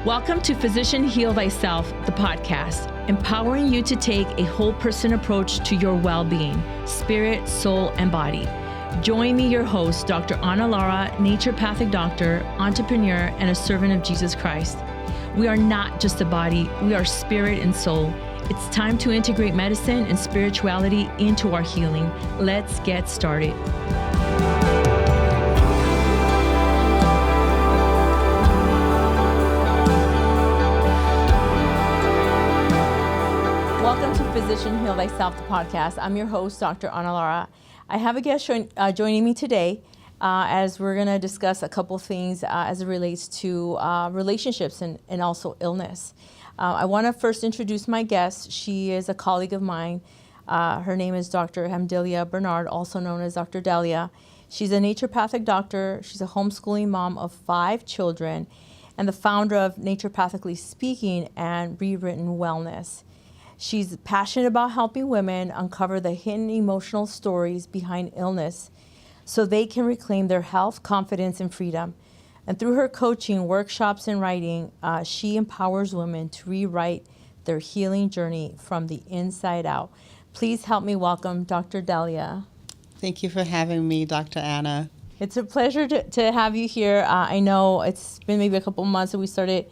Welcome to Physician Heal Thyself, the podcast, empowering you to take a whole person approach to your well-being, spirit, soul, and body. Join me, your host, Dr. Ana Lara, Naturopathic Doctor, entrepreneur, and a servant of Jesus Christ. We are not just a body, we are spirit and soul. It's time to integrate medicine and spirituality into our healing. Let's get started. Welcome to Physician Heal Thyself, the podcast. I'm your host, Dr. Ana Lara. I have a guest joining me today as we're going to discuss a couple things as it relates to relationships and also illness. I want to first introduce my guest. She is a colleague of mine. Her name is Dr. Dellia Bernard, also known as Dr. Delia. She's a naturopathic doctor. She's a homeschooling mom of 5 children and the founder of Naturopathically Speaking and Rewritten Wellness. She's passionate about helping women uncover the hidden emotional stories behind illness so they can reclaim their health, confidence, and freedom. And through her coaching, workshops, and writing, she empowers women to rewrite their healing journey from the inside out. Please help me welcome Dr. Delia. Thank you for having me, Dr. Anna. It's a pleasure to have you here. I know it's been maybe a couple months that we started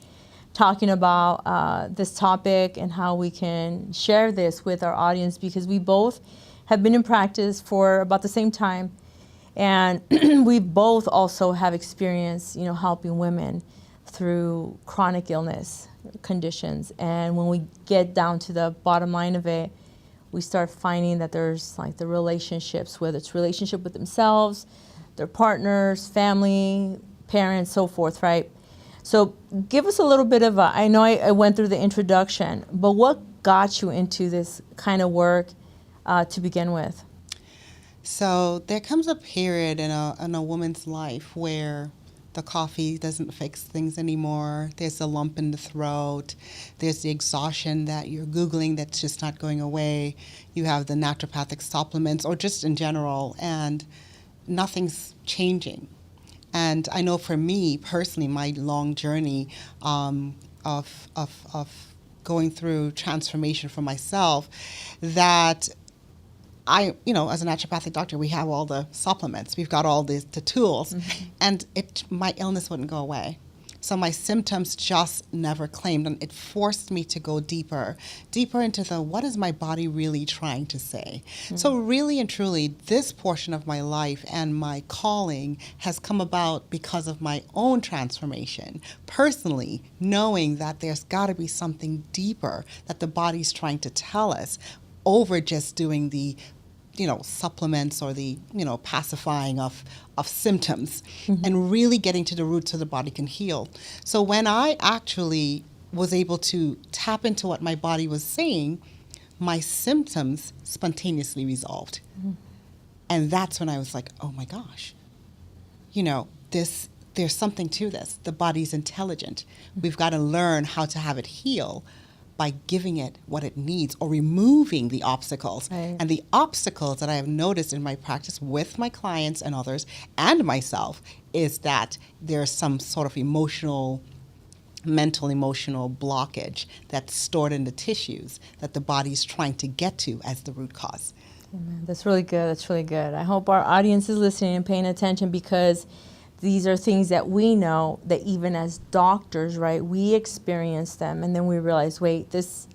talking about this topic and how we can share this with our audience, because we both have been in practice for about the same time. And we both also have experience, helping women through chronic illness conditions. And when we get down to the bottom line of it, we start finding that there's like the relationships, whether it's relationship with themselves, their partners, family, parents, so forth, right? So give us a little bit of I know I went through the introduction, but what got you into this kind of work to begin with? So there comes a period in a woman's life where the coffee doesn't fix things anymore. There's a lump in the throat. There's the exhaustion that you're Googling that's just not going away. You have the naturopathic supplements or just in general, and nothing's changing. And I know for me personally, my long journey of going through transformation for myself, that I, as a naturopathic doctor, we have all the supplements, we've got all the tools, and my illness wouldn't go away. So my symptoms just never claimed, and it forced me to go deeper into what is my body really trying to say. So really and truly, this portion of my life and my calling has come about because of my own transformation, personally, knowing that there's got to be something deeper that the body's trying to tell us over just doing the supplements or the, pacifying of symptoms, and really getting to the roots so the body can heal. So when I actually was able to tap into what my body was saying, my symptoms spontaneously resolved. And that's when I was like, oh my gosh, there's something to this. The body's intelligent. We've got to learn how to have it heal by giving it what it needs or removing the obstacles. Right. And the obstacles that I have noticed in my practice with my clients and others and myself is that there's some sort of mental emotional blockage that's stored in the tissues that the body's trying to get to as the root cause. Amen. That's really good. That's really good. I hope our audience is listening and paying attention, because these are things that we know that even as doctors, right, we experience them, and then we realize, wait, this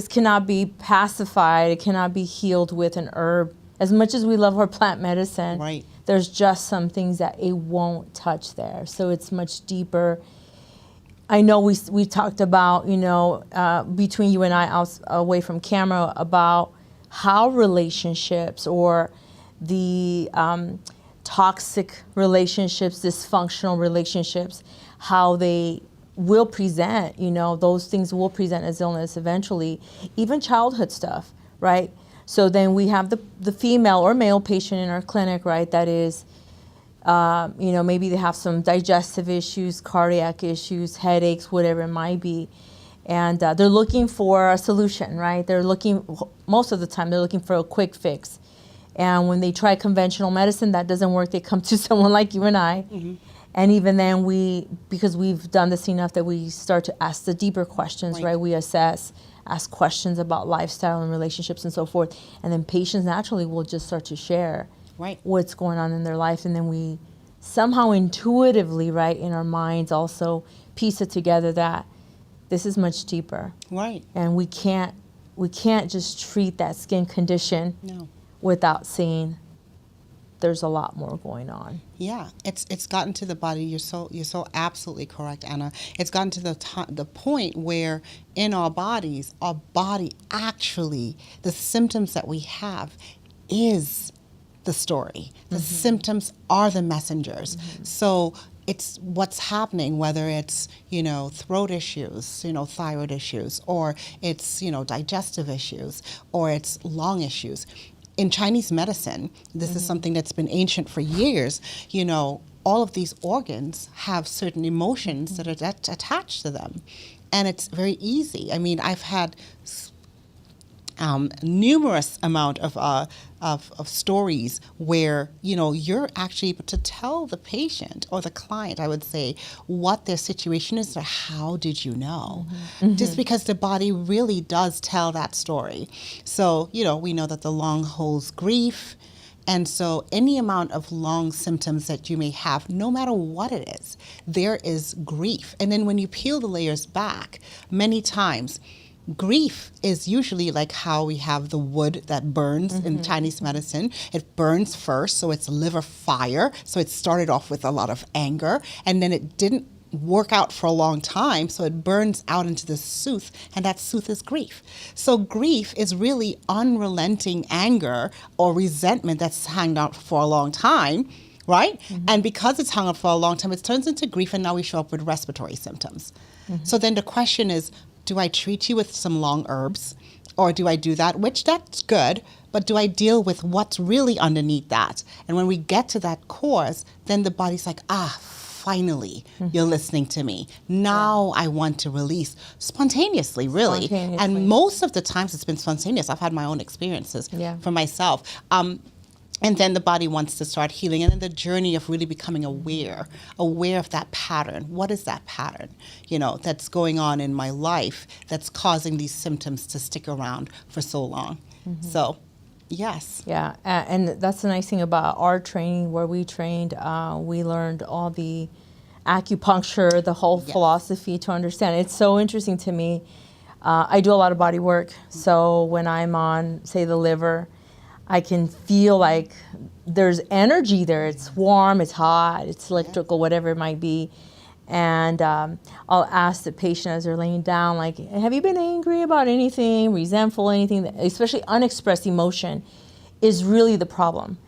cannot be pacified. It cannot be healed with an herb. As much as we love our plant medicine, right, there's just some things that it won't touch there. So it's much deeper. I know we talked about, between you and I away from camera, about how relationships or the toxic relationships, dysfunctional relationships, how they will present, those things will present as illness eventually, even childhood stuff, right? So then we have the female or male patient in our clinic, right, that is, maybe they have some digestive issues, cardiac issues, headaches, whatever it might be. And they're looking for a solution, right? Most of the time, they're looking for a quick fix. And when they try conventional medicine, that doesn't work. They come to someone like you and I. And even then because we've done this enough that we start to ask the deeper questions, right? We assess, ask questions about lifestyle and relationships and so forth. And then patients naturally will just start to share what's going on in their life. And then we somehow intuitively, right, in our minds also piece it together that this is much deeper. Right. And we can't just treat that skin condition without seeing there's a lot more going on. Yeah, it's gotten to the body. You're so absolutely correct, Anna. It's gotten to the point where in our body actually, the symptoms that we have is the story. The symptoms are the messengers. So it's what's happening, whether it's, throat issues, thyroid issues, or it's, digestive issues, or it's lung issues. In Chinese medicine, this is something that's been ancient for years, all of these organs have certain emotions that are attached to them. And it's very easy. I mean, I've had numerous amount of stories where you're actually able to tell the patient or the client, I would say, what their situation is or how did you know, just because the body really does tell that story. So we know that the lung holds grief, and so any amount of lung symptoms that you may have, no matter what it is, there is grief. And then when you peel the layers back, many times grief is usually like how we have the wood that burns in Chinese medicine. It burns first, so it's liver fire. So it started off with a lot of anger, and then it didn't work out for a long time, so it burns out into the sooth, and that sooth is grief. So grief is really unrelenting anger or resentment that's hanged out for a long time, right? And because it's hung up for a long time, it turns into grief, and now we show up with respiratory symptoms. So then the question is, do I treat you with some long herbs, or do I do that, which that's good, but do I deal with what's really underneath that? And when we get to that cause, then the body's like, finally, you're listening to me. Now I want to release spontaneously, really. And most of the times it's been spontaneous. I've had my own experiences for myself. And then the body wants to start healing. And then the journey of really becoming aware of that pattern. What is that pattern, that's going on in my life that's causing these symptoms to stick around for so long? So, yes. Yeah, and that's the nice thing about our training. Where we trained, we learned all the acupuncture, the whole philosophy to understand. It's so interesting to me. I do a lot of body work. So when I'm on, say, the liver, I can feel like there's energy there. It's warm, it's hot, it's electrical, whatever it might be. And I'll ask the patient as they're laying down, like, have you been angry about anything, resentful, anything, especially unexpressed emotion is really the problem.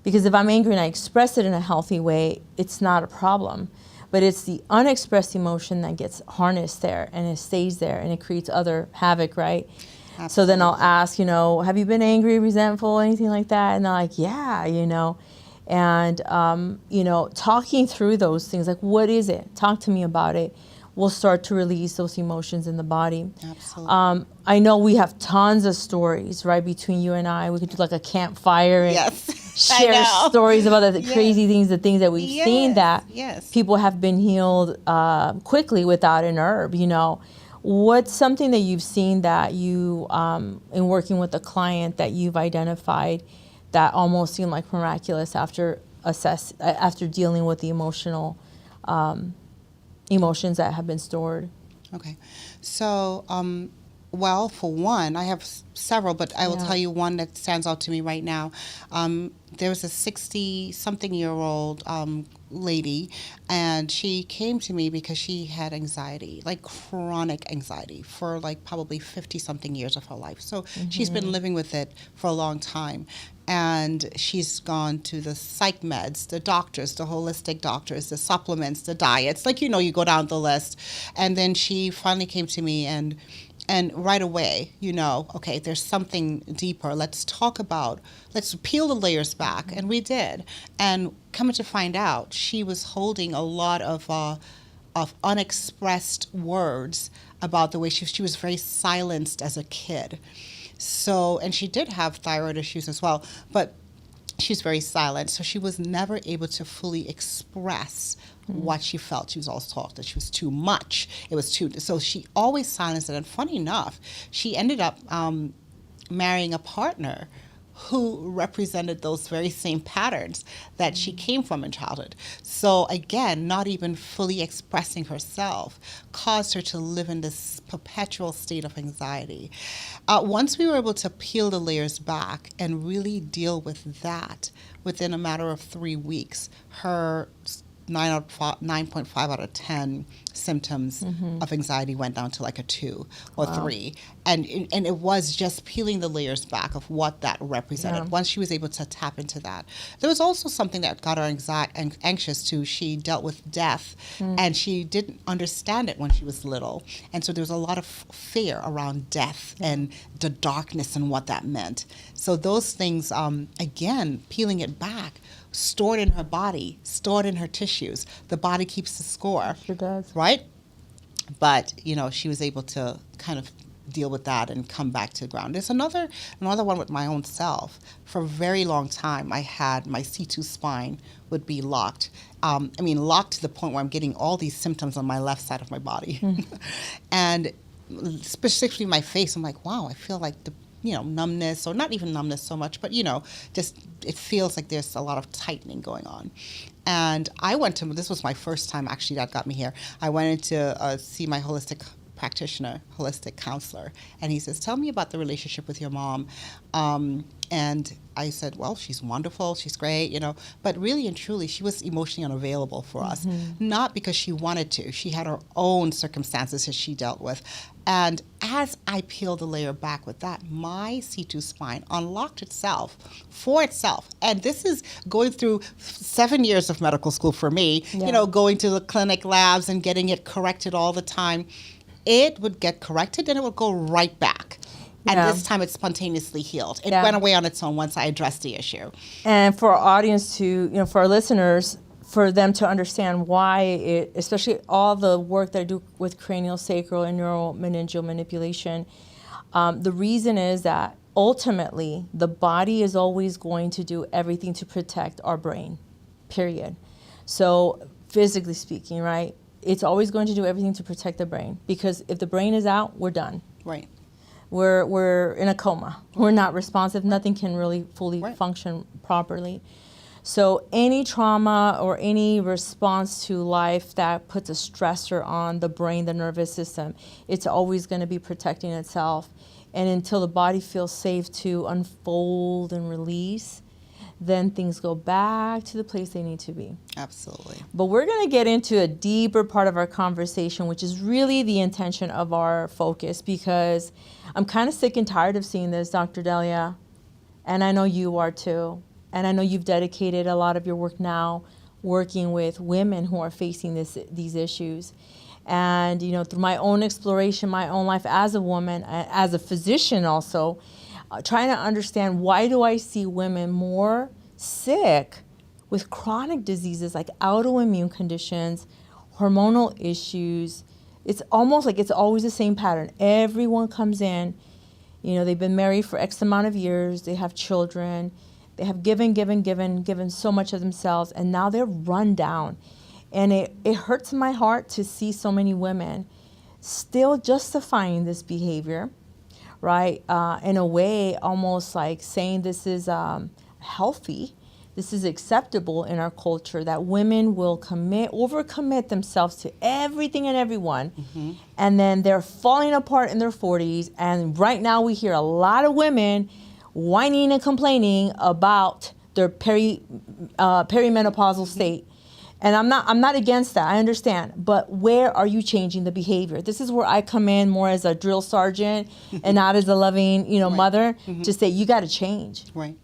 Because if I'm angry and I express it in a healthy way, it's not a problem. But it's the unexpressed emotion that gets harnessed there, and it stays there, and it creates other havoc, right? Absolutely. So then I'll ask, have you been angry, resentful, anything like that? And they're like, yeah, And, talking through those things, like, what is it? Talk to me about it. We'll start to release those emotions in the body. Absolutely. I know we have tons of stories, right, between you and I. We could do like a campfire and share stories about the crazy things, the things that we've seen that people have been healed quickly without an herb, What's something that you've seen that you, in working with a client, that you've identified that almost seemed like miraculous after dealing with the emotions that have been stored? Okay. So, well, for one, I have several, but I will tell you one that stands out to me right now. There was a 60-something-year-old lady, and she came to me because she had anxiety, like chronic anxiety, for like probably 50-something years of her life. So she's been living with it for a long time. And she's gone to the psych meds, the doctors, the holistic doctors, the supplements, the diets. Like, you go down the list. And then she finally came to me and right away, okay, there's something deeper. Let's peel the layers back. And we did. And coming to find out, she was holding a lot of unexpressed words about the way she was very silenced as a kid. So, and she did have thyroid issues as well. But she's very silent, so she was never able to fully express what she felt. She was always taught that she was too much. It was too, so she always silenced it. And funny enough, she ended up marrying a partner who represented those very same patterns that she came from in childhood. So again, not even fully expressing herself caused her to live in this perpetual state of anxiety. Once we were able to peel the layers back and really deal with that, within a matter of 3 weeks, her 9.5 out of 10 symptoms of anxiety went down to like a 2 or 3. And it was just peeling the layers back of what that represented. Once she was able to tap into that. There was also something that got her anxious too. She dealt with death, and she didn't understand it when she was little. And so there was a lot of fear around death and the darkness and what that meant. So those things, again, peeling it back, stored in her body, stored in her tissues. The body keeps the score. Sure does. Right? But, she was able to kind of deal with that and come back to the ground. There's another one with my own self. For a very long time, I had my C2 spine would be locked. Locked to the point where I'm getting all these symptoms on my left side of my body. And specifically my face, I'm like, wow, I feel like the numbness, or not even numbness so much, but, just it feels like there's a lot of tightening going on. And I went to, this was my first time actually that got me here. I went in to see my holistic practitioner, holistic counselor, and he says, tell me about the relationship with your mom. And I said, well, she's wonderful, she's great, but really and truly, she was emotionally unavailable for us, not because she wanted to. She had her own circumstances that she dealt with. And as I peeled the layer back with that, my C2 spine unlocked itself for itself. And this is going through 7 years of medical school for me, going to the clinic labs and getting it corrected all the time. It would get corrected and it would go right back. And this time it spontaneously healed. It went away on its own once I addressed the issue. And for our audience to, for our listeners, for them to understand why especially all the work that I do with cranial, sacral, and neuromeningeal manipulation, the reason is that ultimately the body is always going to do everything to protect our brain, period. So physically speaking, right, it's always going to do everything to protect the brain, because if the brain is out, we're done. Right. We're in a coma. We're not responsive. Nothing can really fully function properly. So any trauma or any response to life that puts a stressor on the brain, the nervous system, it's always going to be protecting itself. And until the body feels safe to unfold and release, then things go back to the place they need to be. Absolutely. But we're going to get into a deeper part of our conversation, which is really the intention of our focus, because I'm kind of sick and tired of seeing this, Dr. Delia, and I know you are too. And I know you've dedicated a lot of your work now working with women who are facing these issues. And, through my own exploration, my own life as a woman, as a physician also, trying to understand, why do I see women more sick with chronic diseases like autoimmune conditions, hormonal issues? It's almost like it's always the same pattern. Everyone comes in, they've been married for X amount of years, they have children, they have given so much of themselves, and now they're run down. And it hurts my heart to see so many women still justifying this behavior, right? In a way, almost like saying this is healthy, this is acceptable in our culture, that women will overcommit themselves to everything and everyone, and then they're falling apart in their 40s. And right now we hear a lot of women whining and complaining about their perimenopausal state. And I'm not against that. I understand. But where are you changing the behavior? This is where I come in more as a drill sergeant and not as a loving, mother, to say you got to change. Right.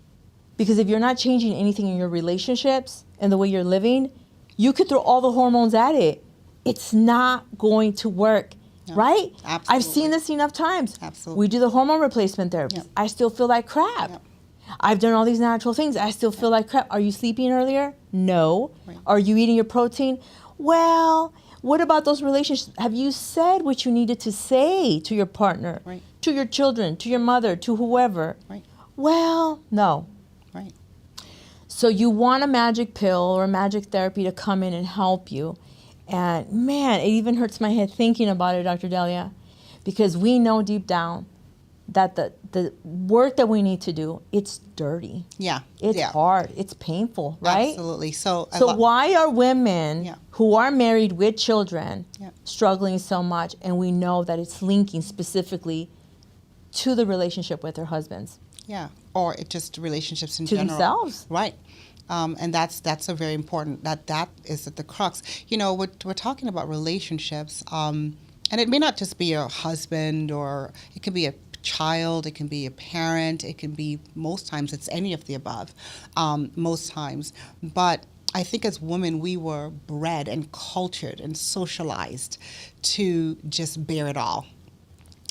Because if you're not changing anything in your relationships and the way you're living, you could throw all the hormones at it. It's not going to work. No, right? Absolutely. I've seen this enough times. Absolutely. We do the hormone replacement therapy. Yep. I still feel like crap. Yep. I've done all these natural things. I still feel like crap. Are you sleeping earlier? No. Right. Are you eating your protein? Well, what about those relationships? Have you said what you needed to say to your partner, right, to your children, to your mother, to whoever? Right. Well, no. Right. So you want a magic pill or a magic therapy to come in and help you. And man, it even hurts my head thinking about it, Dr. Delia, because we know deep down that the work that we need to do, it's dirty. Yeah. It's hard. It's painful, right? Absolutely. So why are women who are married with children struggling so much? And we know that it's linking specifically to the relationship with their husbands. Yeah. Or it just relationships in to general. themselves. Right. And that's a very important, that is at the crux. You know, we're talking about relationships, and it may not just be a husband, or it can be a child, it can be a parent, it can be, most times it's any of the above, most times. But I think as women, we were bred and cultured and socialized to just bear it all.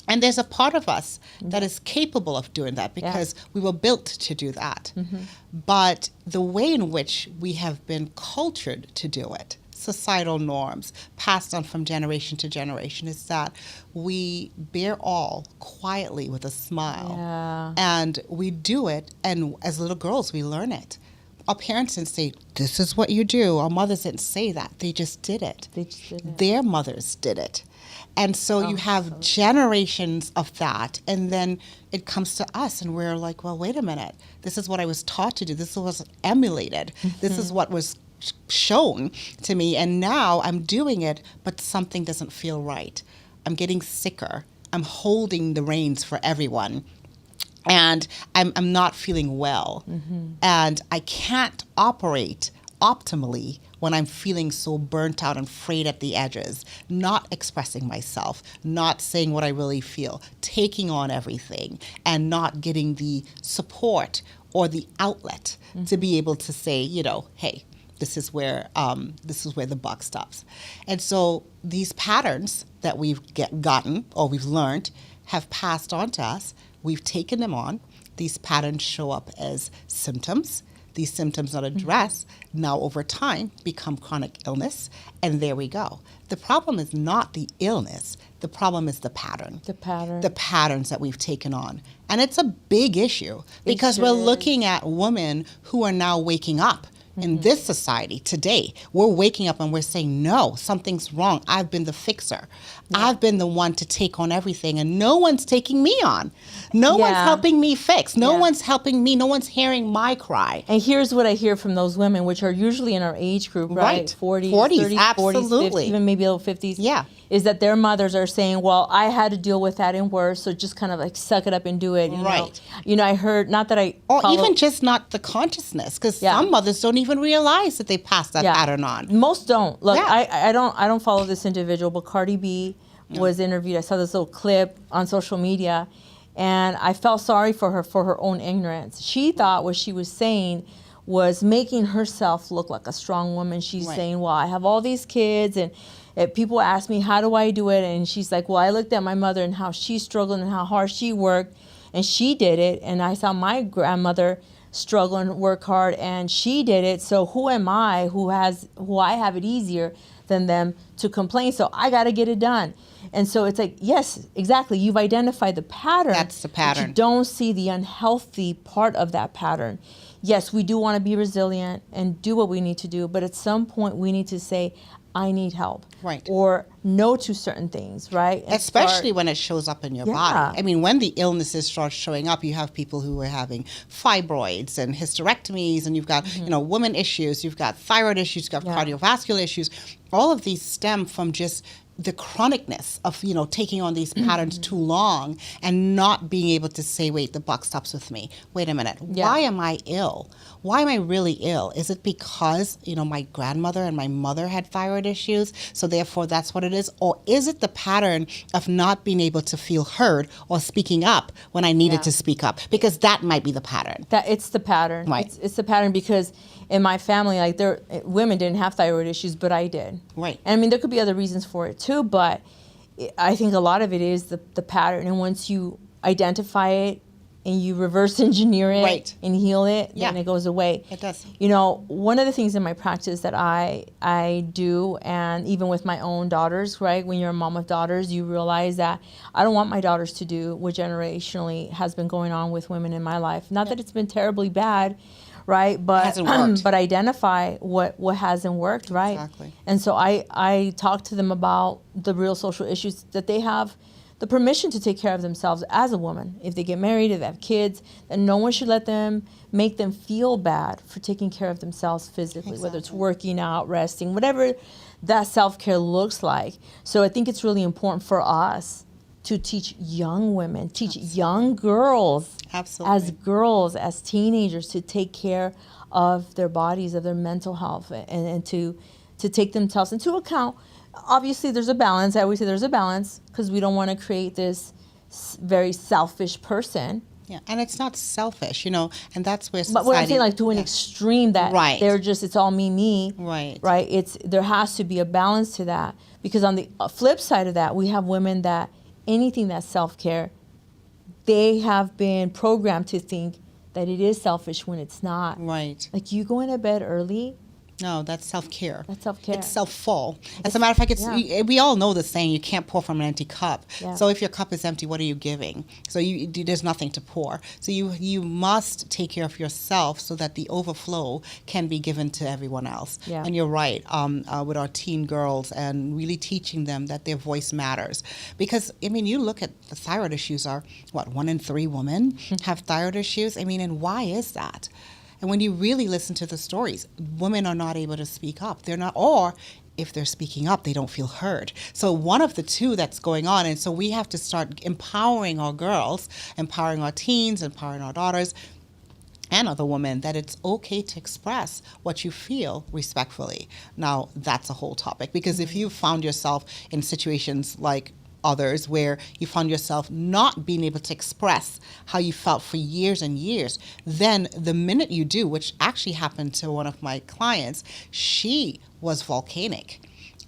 And there's a part of us that is capable of doing that because we were built to do that. Mm-hmm. But the way in which we have been cultured to do it, societal norms passed on from generation to generation, is that we bear all quietly with a smile. Yeah. And we do it, and as little girls, we learn it. Our parents didn't say, this is what you do. Our mothers didn't say that. They just did it. Their mothers did it. And so you have generations of that, and then it comes to us, and we're like, well, wait a minute. This is what I was taught to do. This was emulated. Mm-hmm. This is what was shown to me, and now I'm doing it, but something doesn't feel right. I'm getting sicker. I'm holding the reins for everyone, and I'm not feeling well. Mm-hmm. And I can't operate optimally when I'm feeling so burnt out and frayed at the edges, not expressing myself, not saying what I really feel, taking on everything, and not getting the support or the outlet to be able to say, you know, hey, this is where the buck stops. And so these patterns that we've gotten or we've learned have passed on to us. We've taken them on. These patterns show up as symptoms. These symptoms not addressed now over time become chronic illness, and there we go. The problem is not the illness. The problem is the pattern. The patterns that we've taken on. And it's a big issue because we're looking at women who are now waking up. In this society today, we're waking up and we're saying, no, something's wrong. I've been the fixer. Yeah. I've been the one to take on everything, and no one's taking me on. No one's helping me fix. No one's helping me. No one's hearing my cry. And here's what I hear from those women, which are usually in our age group, right? 40s, 30s, absolutely. 40s, 50s, even maybe little 50s. Yeah. Is that their mothers are saying, well, I had to deal with that and worse, so just kind of like suck it up and do it. You know, I heard, not that I Or even just not the consciousness, because some mothers don't even realize that they passed that pattern on. Most don't. Look, I don't follow this individual, but Cardi B was interviewed. I saw this little clip on social media, and I felt sorry for her own ignorance. She thought what she was saying was making herself look like a strong woman. She's saying, well, I have all these kids, and people ask me, how do I do it? And she's like, well, I looked at my mother and how she struggled and how hard she worked, and she did it. And I saw my grandmother struggle and work hard, and she did it. So who am I, who I have it easier than them to complain? So I got to get it done. And so it's like, yes, exactly. You've identified the pattern. That's the pattern. But you don't see the unhealthy part of that pattern. Yes, we do want to be resilient and do what we need to do, but at some point we need to say, I need help. Right. Or no to certain things, right? And especially when it shows up in your body. I mean, when the illnesses start showing up, you have people who are having fibroids and hysterectomies, and you've got, women issues, you've got thyroid issues, you've got cardiovascular issues. All of these stem from just the chronicness of, taking on these patterns too long and not being able to say, wait, the buck stops with me. Wait a minute. Why am I ill? Why am I really ill? Is it because, my grandmother and my mother had thyroid issues, so therefore that's what it is? Or is it the pattern of not being able to feel heard or speaking up when I needed to speak up? Because that might be the pattern. It's the pattern. Right. It's the pattern because in my family, women didn't have thyroid issues, but I did. Right. And I mean, there could be other reasons for it too, but I think a lot of it is the pattern. And once you identify it and you reverse engineer it and heal it, then it goes away. It does. One of the things in my practice that I do, and even with my own daughters, right? When you're a mom of daughters, you realize that I don't want my daughters to do what generationally has been going on with women in my life. Not that it's been terribly bad, right? But hasn't worked. but identify what hasn't worked, right? Exactly. And so I talk to them about the real social issues that they have the permission to take care of themselves as a woman. If they get married, if they have kids, then no one should make them feel bad for taking care of themselves physically, whether it's working out, resting, whatever that self-care looks like. So I think it's really important for us to teach young women, teach young girls, as teenagers, to take care of their bodies, of their mental health, and to take themselves into account. Obviously, there's a balance. I always say there's a balance because we don't want to create this very selfish person. Yeah, and it's not selfish, and that's where society... But what I'm saying, like, to an extreme that they're just, it's all me. Right. There has to be a balance to that, because on the flip side of that, we have women that anything that's self-care, they have been programmed to think that it is selfish when it's not. Right. Like, you going to bed early? No, that's self-care. That's self-care. It's self-full. As a matter of fact, we all know the saying, you can't pour from an empty cup. Yeah. So if your cup is empty, what are you giving? So there's nothing to pour. So you must take care of yourself so that the overflow can be given to everyone else. Yeah. And you're right, with our teen girls, and really teaching them that their voice matters. Because, you look at the thyroid issues are, 1 in 3 women have thyroid issues? And why is that? And when you really listen to the stories, women are not able to speak up. They're not, or if they're speaking up, they don't feel heard. So one of the two that's going on. And so we have to start empowering our girls, empowering our teens, empowering our daughters, and other women, that it's okay to express what you feel respectfully. Now, that's a whole topic, because if you found yourself in situations like others where you found yourself not being able to express how you felt for years and years, then the minute you do, which actually happened to one of my clients, she was volcanic.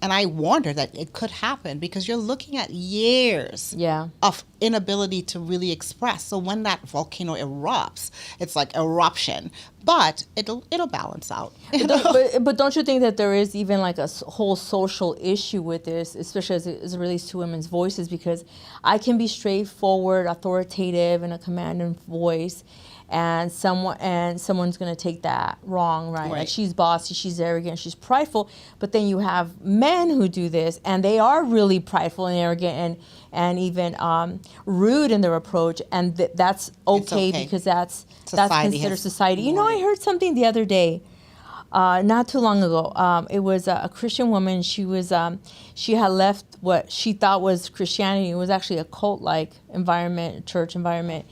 And I warned her that it could happen, because you're looking at years of inability to really express. So when that volcano erupts, it's like eruption. But it'll balance out. But don't you think that there is even like a whole social issue with this, especially as it relates to women's voices? Because I can be straightforward, authoritative, and a commanding voice, and someone's going to take that wrong, right? Like, she's bossy, she's arrogant, she's prideful. But then you have men who do this, and they are really prideful and arrogant and even rude in their approach, and that's okay because that's considered society. I heard something the other day, not too long ago. It was a Christian woman. She had left what she thought was Christianity. It was actually a cult-like environment, church environment.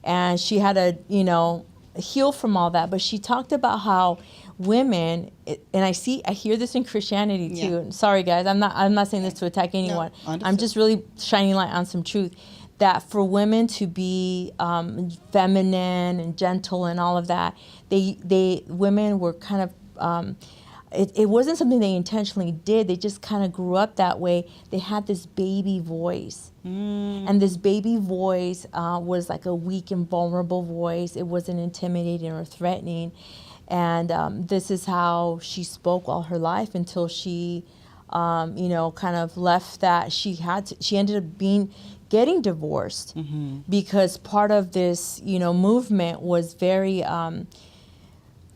And she had to, heal from all that. But she talked about how women, and I hear this in Christianity too. Yeah. Sorry, guys, I'm not saying this to attack anyone. No, I'm just really shining light on some truth. That for women to be feminine and gentle and all of that, women were kind of. It wasn't something they intentionally did. They just kind of grew up that way. They had this baby voice. And this baby voice was like a weak and vulnerable voice. It wasn't intimidating or threatening. And this is how she spoke all her life until she, kind of left that. She ended up getting divorced because part of this, movement was very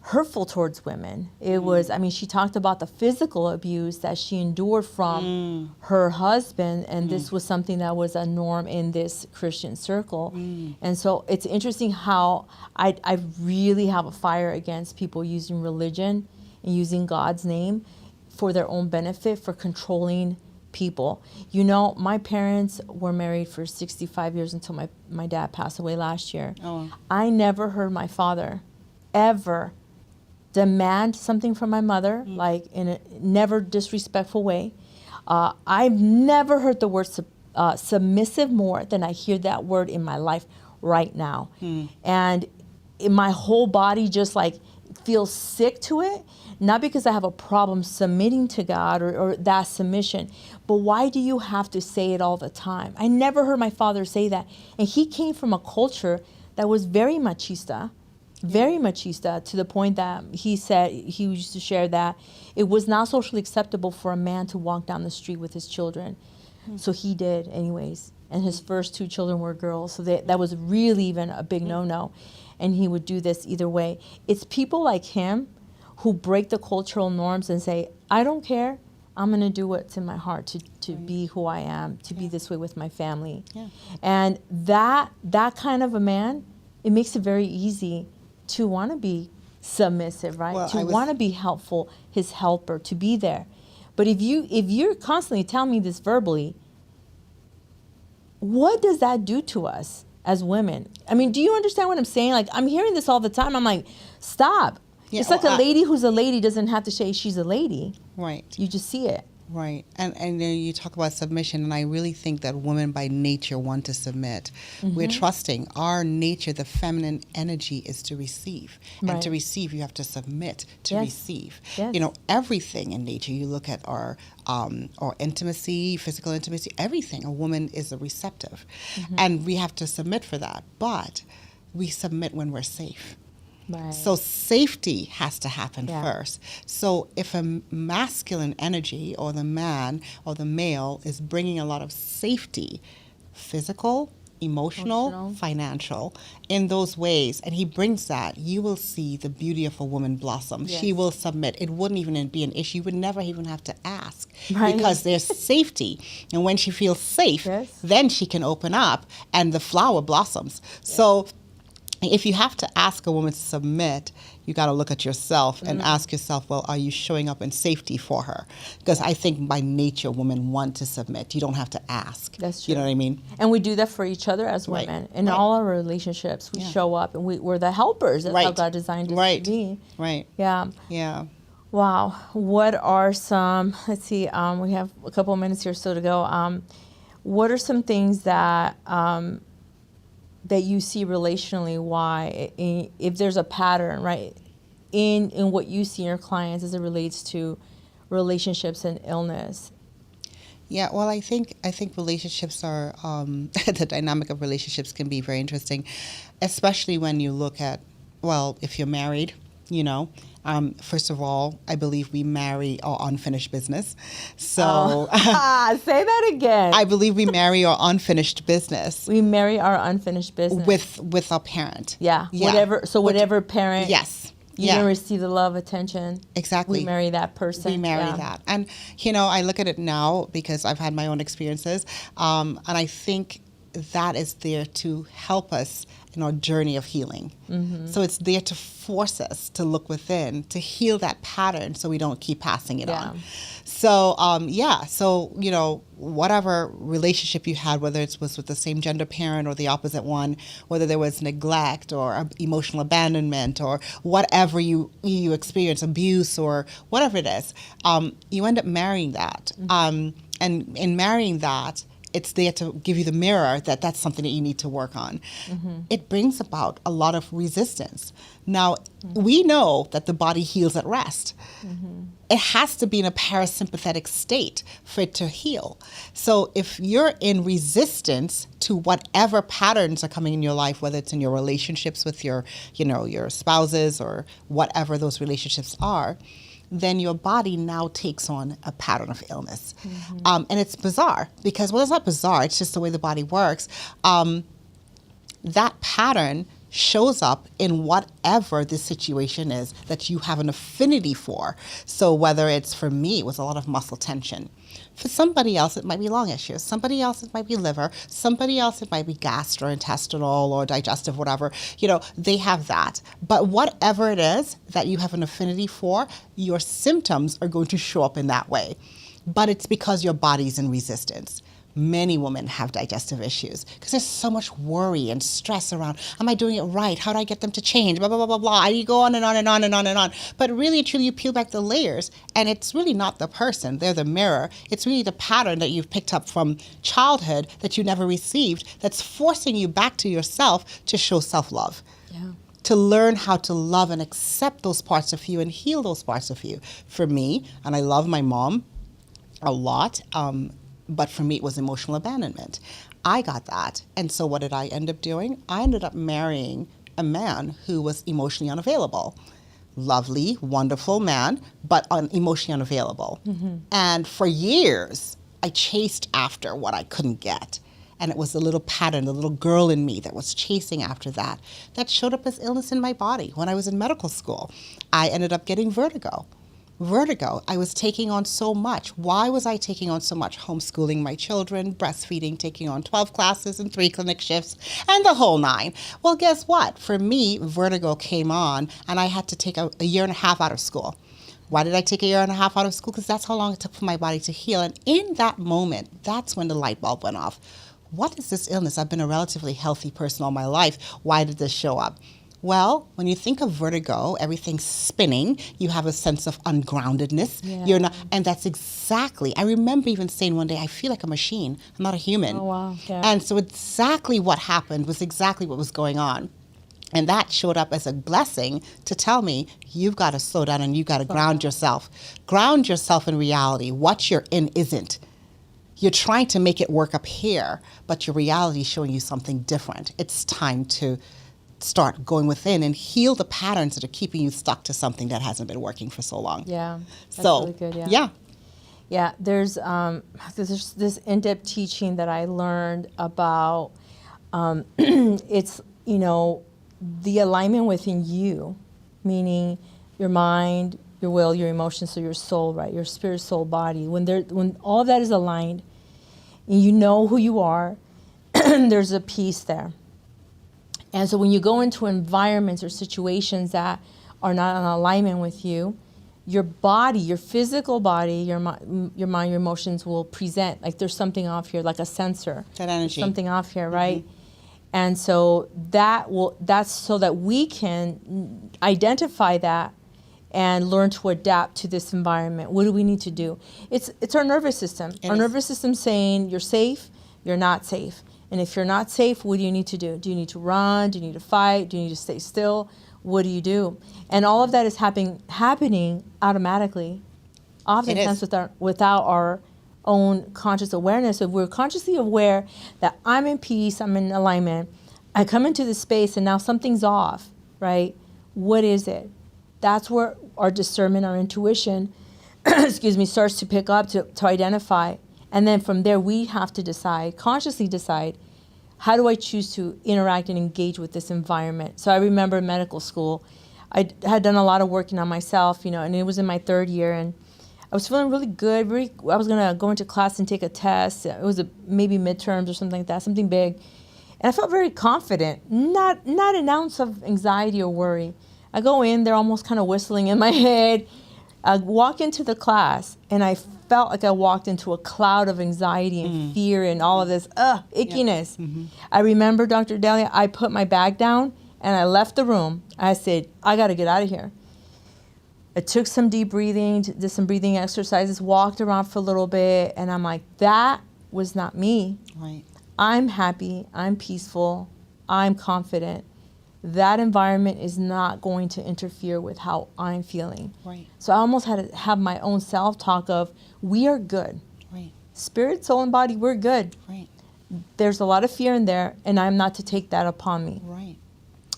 hurtful towards women. It was, she talked about the physical abuse that she endured from her husband, and this was something that was a norm in this Christian circle. And so it's interesting how I really have a fire against people using religion and using God's name for their own benefit, for controlling people. My parents were married for 65 years until my dad passed away last year. Oh. I never heard my father ever demand something from my mother, like in a never disrespectful way. I've never heard the word submissive more than I hear that word in my life right now. And my whole body just like feels sick to it, not because I have a problem submitting to God or that submission, but why do you have to say it all the time? I never heard my father say that. And he came from a culture that was very machista, to the point that he said, he used to share that it was not socially acceptable for a man to walk down the street with his children. So he did anyways. And his first 2 children were girls. So that was really even a big no-no. And he would do this either way. It's people like him who break the cultural norms and say, I don't care. I'm going to do what's in my heart to be who I am, to be this way with my family. Yeah. And that kind of a man, it makes it very easy to want to be submissive, right? Well, to want to be helpful, his helper, to be there. But if you're constantly telling me this verbally, what does that do to us as women? I mean, do you understand what I'm saying? Like, I'm hearing this all the time. I'm like, stop. Yeah, it's like a lady who's a lady doesn't have to say she's a lady. Right. You just see it. Right. And then you talk about submission, and I really think that women by nature want to submit. We're trusting. Our nature, the feminine energy, is to receive. Right. And to receive, you have to submit to receive. Yes. You know, everything in nature, you look at our intimacy, physical intimacy, everything. A woman is a receptive. And we have to submit for that. But we submit when we're safe. Right. So safety has to happen first. So if a masculine energy or the man or the male is bringing a lot of safety, physical, emotional, financial, in those ways, and he brings that, you will see the beauty of a woman blossom. Yes. She will submit. It wouldn't even be an issue. You would never even have to ask Right. because there's safety. And when she feels safe, then she can open up and the flower blossoms. So if you have to ask a woman to submit, you got to look at yourself and ask yourself, well, are you showing up in safety for her? Because I think by nature, women want to submit. You don't have to ask. That's true. You know what I mean? And we do that for each other as women. In all our relationships, we show up and we're the helpers. That's how God designed us to be. Right. Yeah. Yeah. Wow. What are some, let's see, we have a couple of minutes here still to go. What are some things that that you see relationally, if there's a pattern, right, in what you see in your clients as it relates to relationships and illness? Yeah, well, I think relationships are, the dynamic of relationships can be very interesting, especially when you look at, well, if you're married, you know, first of all, I believe we marry our unfinished business. So say that again. I believe we marry our unfinished business. We marry our unfinished business with our parent. Yeah. Whatever parent. Yes. You didn't receive the love, attention. Exactly. We marry that person. We marry that. And, you know, I look at it now because I've had my own experiences. And I think that is there to help us in our journey of healing. So it's there to force us to look within, to heal that pattern so we don't keep passing it on. So, so, you know, whatever relationship you had, whether it was with the same gender parent or the opposite one, whether there was neglect or emotional abandonment or whatever you experience, abuse or whatever it is, you end up marrying that. And in marrying that, it's there to give you the mirror that that's something that you need to work on. It brings about a lot of resistance. Now, we know that the body heals at rest. It has to be in a parasympathetic state for it to heal. So if you're in resistance to whatever patterns are coming in your life, whether it's in your relationships with your spouses or whatever those relationships are, then your body now takes on a pattern of illness. And it's bizarre because, well, it's not bizarre, it's just the way the body works. That pattern shows up in whatever the situation is that you have an affinity for. So whether it's, for me, it was a lot of muscle tension. For somebody else, it might be lung issues. Somebody else, it might be liver. Somebody else, it might be gastrointestinal or digestive, whatever. You know, they have that. But whatever it is that you have an affinity for, your symptoms are going to show up in that way. But it's because your body's in resistance. Many women have digestive issues because there's so much worry and stress around, am I doing it right? How do I get them to change? Blah, blah, blah, blah, blah. And you go on and on and on and on and on. But really and truly, you peel back the layers, and it's really not the person. They're the mirror. It's really the pattern that you've picked up from childhood that you never received that's forcing you back to yourself to show self-love. To learn how to love and accept those parts of you and heal those parts of you. For me, and I love my mom a lot, but for me, it was emotional abandonment. I got that. And so what did I end up doing? I ended up marrying a man who was emotionally unavailable. Lovely, wonderful man, but emotionally unavailable. And for years, I chased after what I couldn't get. And it was the little pattern, the little girl in me that was chasing after that showed up as illness in my body. When I was in medical school, I ended up getting vertigo. I was taking on so much. Why was I taking on so much? Homeschooling my children, breastfeeding, taking on 12 classes and 3 clinic shifts, and the whole 9. Well, guess what? For me, vertigo came on, and I had to take a year and a half out of school. Why did I take a year and a half out of school? Because that's how long it took for my body to heal. And in that moment, that's when the light bulb went off. What is this illness? I've been a relatively healthy person all my life. Why did this show up? Well, when you think of vertigo, everything's spinning. You have a sense of ungroundedness. Yeah. You're not, and that's exactly, I remember even saying one day, I feel like a machine. I'm not a human. Oh, wow. Yeah. And so exactly what happened was exactly what was going on. And that showed up as a blessing to tell me, you've got to slow down and you've got to ground yourself. Ground yourself in reality. What you're in isn't. You're trying to make it work up here, but your reality is showing you something different. It's time to start going within and heal the patterns that are keeping you stuck to something that hasn't been working for so long. Yeah. That's So, really good, yeah. Yeah, there's this in-depth teaching that I learned about, it's, the alignment within you, meaning your mind, your will, your emotions, so your soul, right? Your spirit, soul, body. When all of that is aligned, and you know who you are, there's a peace there. And so when you go into environments or situations that are not in alignment with you, your body, your physical body, your mind, your emotions will present like there's something off here, like a sensor. That energy. Something off here, right? Mm-hmm. And so that's so that we can identify that and learn to adapt to this environment. What do we need to do? It's our nervous system. Our nervous system saying you're safe, you're not safe. And if you're not safe, what do you need to do? Do you need to run? Do you need to fight? Do you need to stay still? What do you do? And all of that is happening automatically, oftentimes without our own conscious awareness. If we're consciously aware that I'm in peace, I'm in alignment, I come into this space and now something's off, right? What is it? That's where our discernment, our intuition, starts to pick up, to identify. And then from there, we have to consciously decide, how do I choose to interact and engage with this environment? So I remember in medical school, I had done a lot of working on myself, and it was in my 3rd year, and I was feeling really good. I was going to go into class and take a test. It was maybe midterms or something like that, something big. And I felt very confident, not an ounce of anxiety or worry. I go in, they're almost kind of whistling in my head. I walk into the class, and I felt like I walked into a cloud of anxiety and fear and all of this ickiness. Yeah. Mm-hmm. I remember, Dr. Delia, I put my bag down, and I left the room. I said, I got to get out of here. I took some deep breathing, did some breathing exercises, walked around for a little bit, and I'm like, that was not me. Right. I'm happy, I'm peaceful, I'm confident. That environment is not going to interfere with how I'm feeling. Right. So I almost had to have my own self-talk of, we are good. Right. Spirit, soul, and body, we're good. Right. There's a lot of fear in there, and I'm not to take that upon me. Right.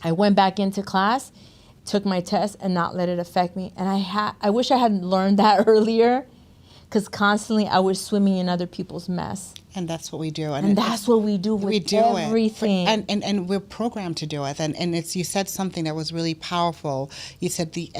I went back into class, took my test, and not let it affect me. And I wish I had learned that earlier, because constantly I was swimming in other people's mess. And that's what we do. And that's what we do with everything. And we're programmed to do it. And you said something that was really powerful. You said we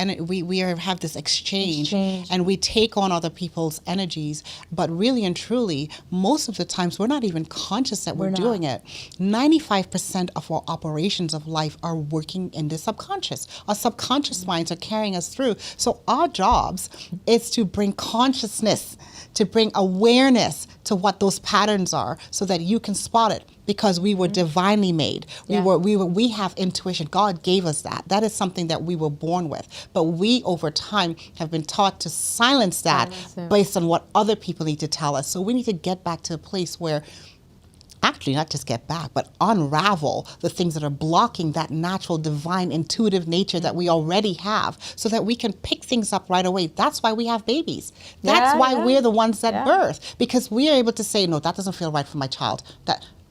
have this exchange, and we take on other people's energies. But really and truly, most of the times, we're not even conscious that we're doing it. 95% of our operations of life are working in the subconscious. Our subconscious minds are carrying us through. So our jobs is to bring consciousness, to bring awareness to what those patterns are, so that you can spot it, because we were divinely made. We have intuition. God gave us that. That is something that we were born with. But we, over time, have been taught to silence that based on what other people need to tell us. So we need to get back to a place where, actually not just get back, but unravel the things that are blocking that natural, divine, intuitive nature that we already have, so that we can pick things up right away. That's why we have babies. That's why we're the ones that birth, because we are able to say, no, that doesn't feel right for my child.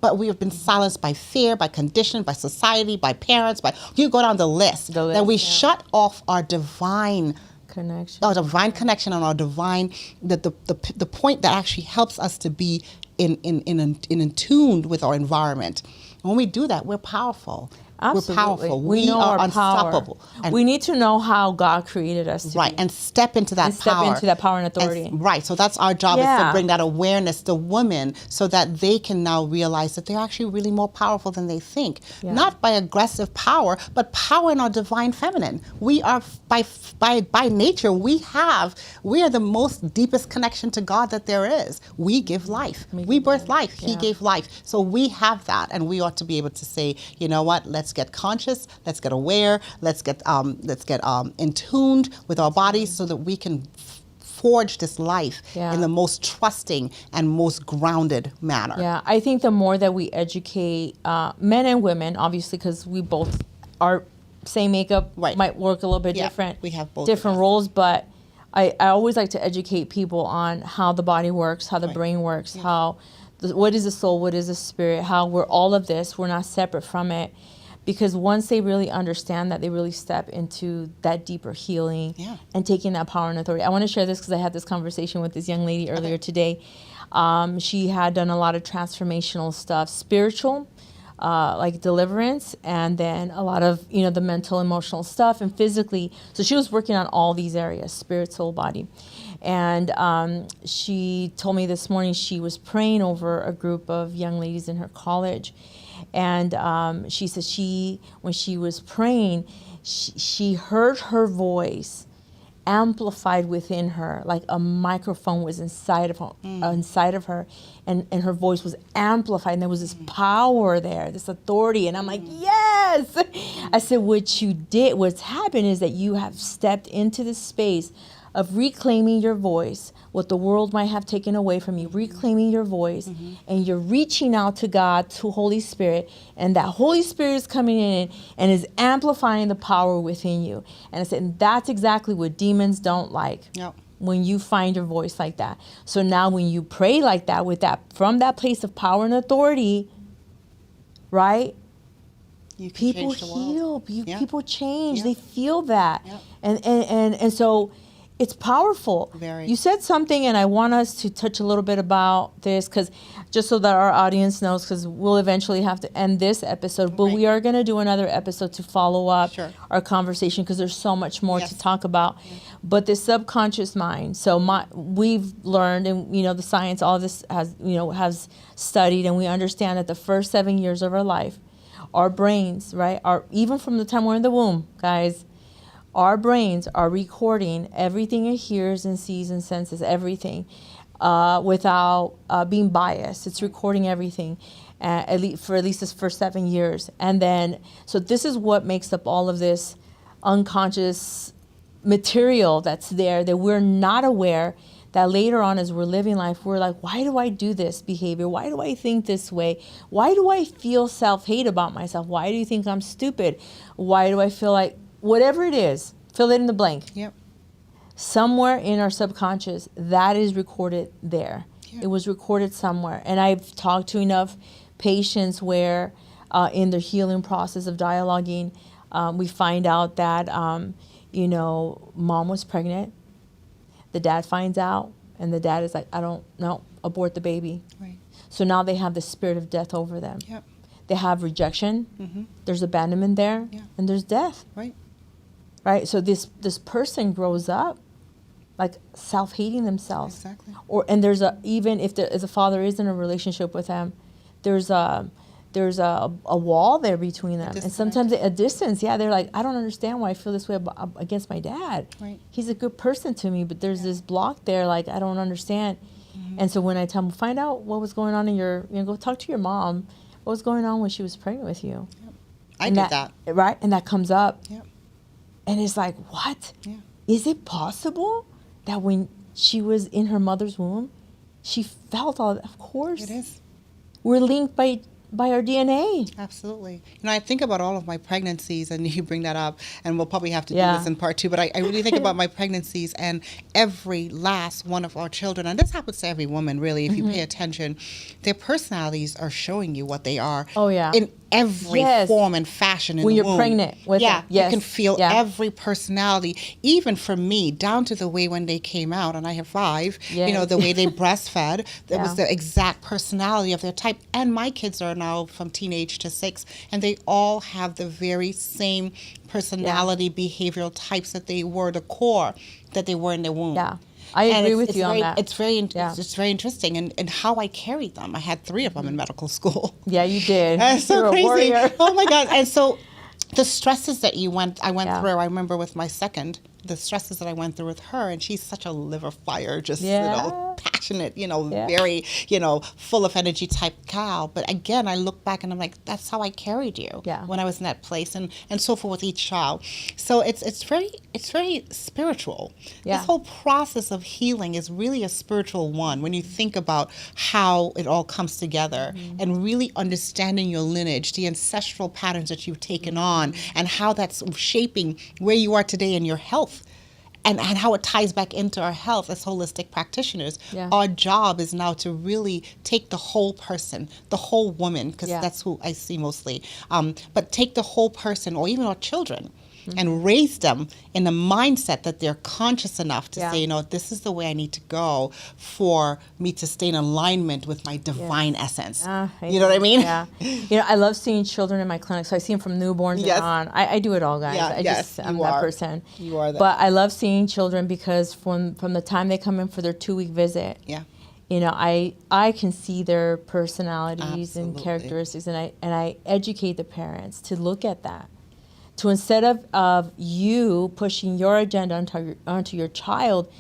But we have been silenced by fear, by condition, by society, by parents, you go down the list. That we shut off our divine connection. Our divine connection and our divine, the point that actually helps us to be in tuned with our environment. When we do that, we're powerful. Absolutely. We're powerful. We know are our unstoppable. Power. And we need to know how God created us to right, be. and step into that and step power. into that power and authority. Right, so that's our job, is Yeah. to bring that awareness to women so that they can now realize that they're actually really more powerful than they think. Yeah. Not by aggressive power, but power in our divine feminine. We are, by nature, we are the most deepest connection to God that there is. We give life. We birth life. He Yeah. gave life. So we have that, and we ought to be able to say, you know what, let's get conscious, let's get aware, let's get in tuned with our bodies so that we can forge this life in the most trusting and most grounded manner. Yeah, I think the more that we educate men and women, obviously, because we both are same makeup, Right. might work a little bit Yeah, different. we have both different of us. roles, but I always like to educate people on how the body works, how the Right. brain works, how what is the soul, what is the spirit, how we're all of this, we're not separate from it. Because once they really understand that, they really step into that deeper healing and taking that power and authority. I want to share this because I had this conversation with this young lady earlier today. She had done a lot of transformational stuff, spiritual, like deliverance, and then a lot of, the mental, emotional stuff, and physically. So she was working on all these areas, spirit, soul, body. And she told me this morning she was praying over a group of young ladies in her college. And she said when she was praying, she heard her voice amplified within her, like a microphone was inside of her, and her voice was amplified, and there was this power there, this authority, and I'm like, yes! I said, what's happened is that you have stepped into this space of reclaiming your voice, what the world might have taken away from you, reclaiming your voice, and you're reaching out to God, to Holy Spirit, and that Holy Spirit is coming in and is amplifying the power within you. And I said, and that's exactly what demons don't like. Yep. When you find your voice like that. So now when you pray like that, from that place of power and authority, right? People heal. People change. They feel that. And so it's powerful. Very. You said something, and I want us to touch a little bit about this, because just so that our audience knows, because we'll eventually have to end this episode, but we are going to do another episode to follow up our conversation, because there's so much more to talk about. But the subconscious mind. So we've learned, and the science, all of this has studied, and we understand that the first 7 years of our life, our brains, right, are even from the time we're in the womb, guys. Our brains are recording everything it hears and sees and senses, everything, without being biased. It's recording everything, at least this first 7 years. And then, so this is what makes up all of this unconscious material that's there that we're not aware, that later on as we're living life, we're like, why do I do this behavior? Why do I think this way? Why do I feel self-hate about myself? Why do you think I'm stupid? Why do I feel like... Whatever it is, fill it in the blank. Yep. Somewhere in our subconscious, that is recorded there. Yep. It was recorded somewhere. And I've talked to enough patients where in their healing process of dialoguing, we find out that, mom was pregnant. The dad finds out, and the dad is like, I don't know, abort the baby. Right. So now they have the spirit of death over them. Yep. They have rejection. There's abandonment there, and there's death. Right, so this person grows up like self-hating themselves. Exactly. And there's even if the father is in a relationship with them, there's a wall there between them, and sometimes a distance. Yeah, they're like, I don't understand why I feel this way against my dad. Right. He's a good person to me, but there's this block there. Like, I don't understand. And so when I tell them, find out what was going on in go talk to your mom. What was going on when she was pregnant with you? Yep. I did that. Right, and that comes up. Yep. And it's like, what? Yeah. Is it possible that when she was in her mother's womb, she felt all that? Of course. It is. We're linked by by our DNA. Absolutely. I think about all of my pregnancies, and you bring that up, and we'll probably have to do Yeah. this in part 2, but I really think about my pregnancies and every last one of our children, and this happens to every woman, really, if you pay attention, their personalities are showing you what they are. Oh, yeah. In every form and fashion in when the you're womb. pregnant with yeah, it. Yes. You can feel Yeah. every personality, even for me, down to the way when they came out, and I have 5, Yes. the way they breastfed, that was Yeah. the exact personality of their type. And my kids are now from teenage to 6, and they all have the very same personality, behavioral types that they were, the core that they were in their womb. Yeah. I agree with you on that. It's very interesting, and how I carried them. I had 3 of them in medical school. Yeah, you did. That's so You're crazy. A warrior. Oh my God! And so, the stresses that I went Yeah. through. I remember with my second, the stresses that I went through with her, and she's such a liver fire, just passionate, very full of energy type cow. But again, I look back and I'm like, that's how I carried you when I was in that place, and so forth with each child. So it's very spiritual. Yeah. This whole process of healing is really a spiritual one when you think about how it all comes together and really understanding your lineage, the ancestral patterns that you've taken on, and how that's shaping where you are today in your health. And how it ties back into our health as holistic practitioners. Yeah. Our job is now to really take the whole person, the whole woman, because that's who I see mostly, but take the whole person, or even our children, and raise them in a mindset that they're conscious enough to say, this is the way I need to go for me to stay in alignment with my divine essence. You know what I mean? Yeah. I love seeing children in my clinic. So I see them from newborns and on. I do it all, guys. I'm that person. You are that. But I love seeing children because from the time they come in for their 2-week visit, I can see their personalities and characteristics, and I educate the parents to look at that. To instead of you pushing your agenda onto your child,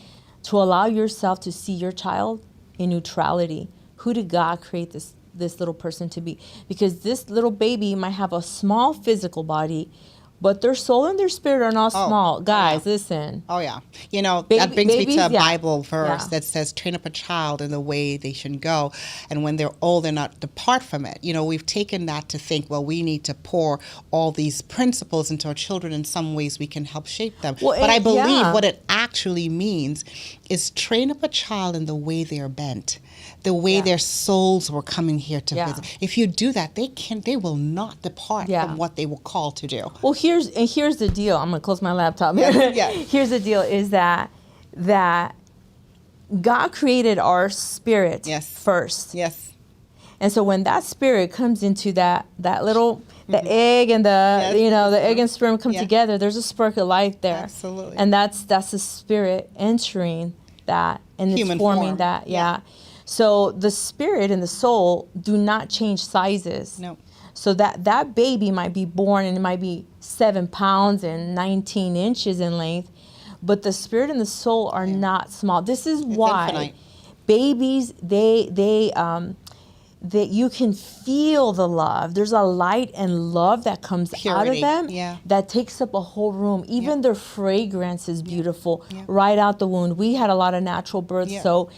to allow yourself to see your child in neutrality. Who did God create this little person to be? Because this little baby might have a small physical body, but their soul and their spirit are not small. Guys, listen. Oh, yeah. That brings me to a Bible verse that says, train up a child in the way they should go. And when they're old, they're not depart from it. We've taken that to think, well, we need to pour all these principles into our children. In some ways, we can help shape them. Well, but I believe what it actually means is train up a child in the way they are bent, the way their souls were coming here to visit. If you do that, they will not depart from what they were called to do. Well, here's the deal. I'm gonna close my laptop. Here's the deal: is that God created our spirit first. Yes. And so when that spirit comes into that little the egg and the egg and sperm come together, there's a spark of life there. Absolutely. And that's the spirit entering that and Human it's forming form. that. Yeah. So the spirit and the soul do not change sizes. No. So that baby might be born and it might be 7 pounds and 19 inches in length, but the spirit and the soul are not small. This is why infinite. Babies, that you can feel the love. There's a light and love that comes out of them that takes up a whole room. Even their fragrance is beautiful right out the womb. We had a lot of natural births, so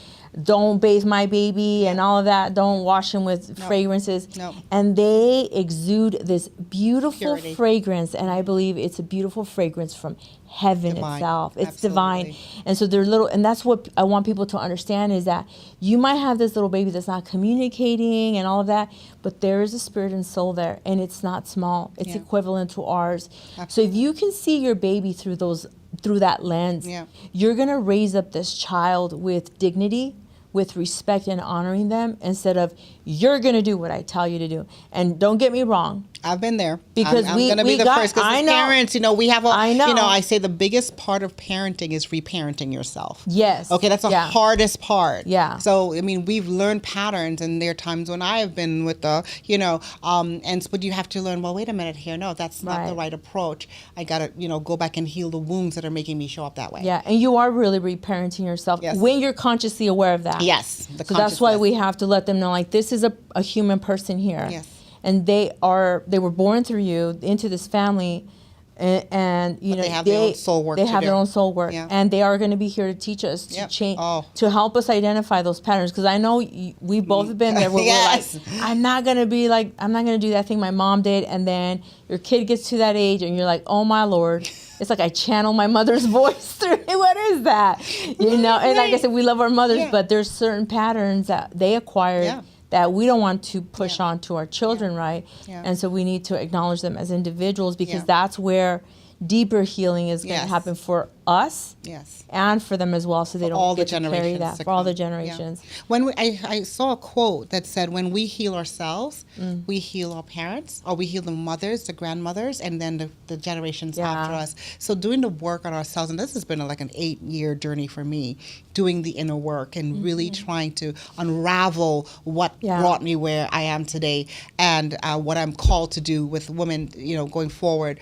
don't bathe my baby and all of that. Don't wash him with fragrances. And they exude this beautiful fragrance, and I believe it's a beautiful fragrance from heaven itself. It's divine. And so they're little, and that's what I want people to understand, is that you might have this little baby that's not communicating and all of that, but there is a spirit and soul there, and it's not small. It's equivalent to ours. So if you can see your baby through that lens, you're going to raise up this child with dignity, with respect, and honoring them, instead of you're going to do what I tell you to do. And don't get me wrong. I've been there. Because I'm going to be the first. Because as parents, we have I say the biggest part of parenting is reparenting yourself. Yes. Okay, that's the hardest part. Yeah. So, we've learned patterns, and there are times when I have been with but you have to learn, well, wait a minute here. No, that's not the right approach. I got to, go back and heal the wounds that are making me show up that way. Yeah, and you are really reparenting yourself when you're consciously aware of that. Yes. So that's why we have to let them know, like, this is a human person here. Yes. And they were born through you into this family, And you know, they have their own soul work. They to have do. their own soul work, Yeah. and they are going to be here to teach us, to change, to help us identify those patterns. Because I know we both have been there. Where Yes. we're like, I'm not going to do that thing my mom did, and then your kid gets to that age, and you're like, oh my Lord. It's like I channel my mother's voice through it. What is that? You know, and like I said, we love our mothers, but there's certain patterns that they acquired that we don't want to push on to our children, right? Yeah. And so we need to acknowledge them as individuals, because that's where deeper healing is going to happen for us and for them as well, so they don't get to carry that for all the generations. Yeah. When I saw a quote that said, when we heal ourselves, we heal our parents, or we heal the mothers, the grandmothers, and then the generations after us. So doing the work on ourselves, and this has been like an 8-year journey for me, doing the inner work and really trying to unravel what brought me where I am today, and what I'm called to do with women, you know, going forward.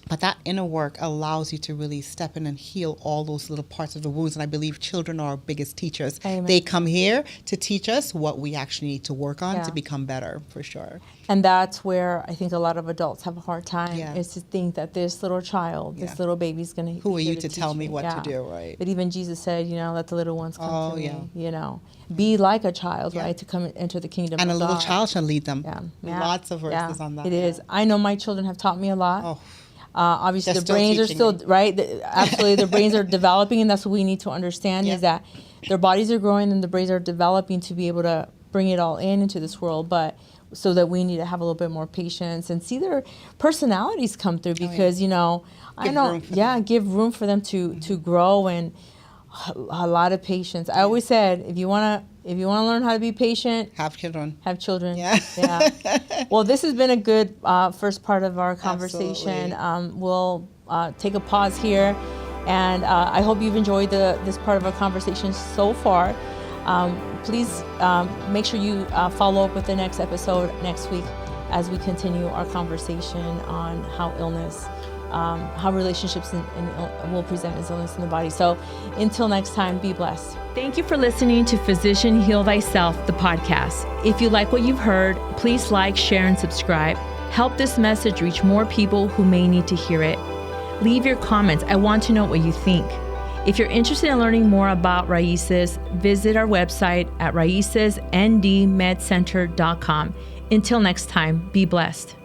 But that inner work allows you to really step in and heal all those little parts of the wounds. And I believe children are our biggest teachers. Amen. They come here to teach us what we actually need to work on to become better, for sure. And that's where I think a lot of adults have a hard time, is to think that this little child, this little baby's going to Who are you to tell me what to do, right? But even Jesus said, you know, let the little ones come to me, you know. Be like a child, right, to come into the kingdom and of God. And a little child shall lead them. Lots of verses on that. It is. I know my children have taught me a lot. Oh. Obviously, the brains are still, right? Absolutely, their brains are developing, and that's what we need to understand, is that their bodies are growing and the brains are developing to be able to bring it all into this world, but so that we need to have a little bit more patience and see their personalities come through, because, you know, give room for them to grow, and a lot of patience. I always said, if you want to learn how to be patient, have children. Have children. Yeah. Well, this has been a good first part of our conversation. We'll take a pause here, and I hope you've enjoyed this part of our conversation so far. Please make sure you follow up with the next episode next week as we continue our conversation on how relationships will present as illness in the body. So until next time, be blessed. Thank you for listening to Physician Heal Thyself, the podcast. If you like what you've heard, please like, share, and subscribe. Help this message reach more people who may need to hear it. Leave your comments. I want to know what you think. If you're interested in learning more about Raices, visit our website at raicesndmedcenter.com. Until next time, be blessed.